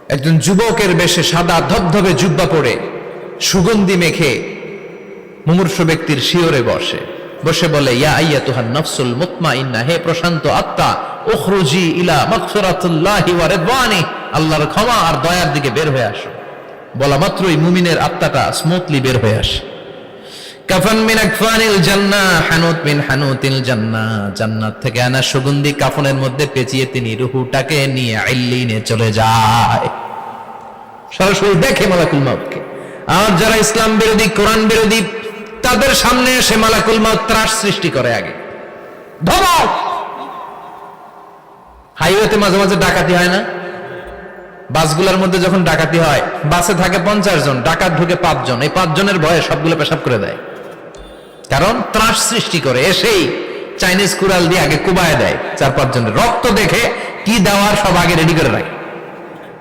একজন যুবকের বেশে সাদা ধবধবে জুব্বা পরে সুগন্ধি মেখে মুমূর্ষু ব্যক্তির শিয়রে বসে বসে বলে, ইয়া আইয়াতুহান নাফসুল মুতমাইন্না, হে প্রশান্ত আত্মা, উখরুজি ইলা মাগফিরাতুল্লাহি ওয়া রিদওয়ানি, আল্লাহর ক্ষমা আর দয়ার দিকে বের হয়ে আসো। বলা মাত্রই মুমিনের আত্মাটা স্মুথলি বের হয়ে আসে। কাফান মিন আকফানিল জান্নাহ, হানুত মিন হানুতিল জান্নাহ, জান্নাত থেকে আনা সুগন্ধি কাফনের মধ্যে পেঁচিয়ে তিনি রূহটাকে নিয়ে ইল্লিনে চলে যায়। সরাসরি দেখে মালাকুল মাউতকে। আর যারা ইসলাম বিরোধী, কোরআন বিরোধী, তাদের সামনে এসে মালাকুল মাউত ত্রাস সৃষ্টি করে। আগে ধমক। হাইওয়েতে মাঝে মাঝে ডাকাতি হয় না? বাসগুলোর মধ্যে যখন ডাকাতি হয়, বাসে থাকে 50 জন, ডাকাত ঢুকে 5 জন, এই 5 জনের ভয়ে সবগুলো পেশাব করে দেয়। কারণ ত্রাস সৃষ্টি করে। এসেই চাইনিজ কুড়াল দিয়ে আগে কুবায় দেয় 4-5 জনের। রক্ত দেখে কি দেওয়ার সব আগে রেডি করে রাখে।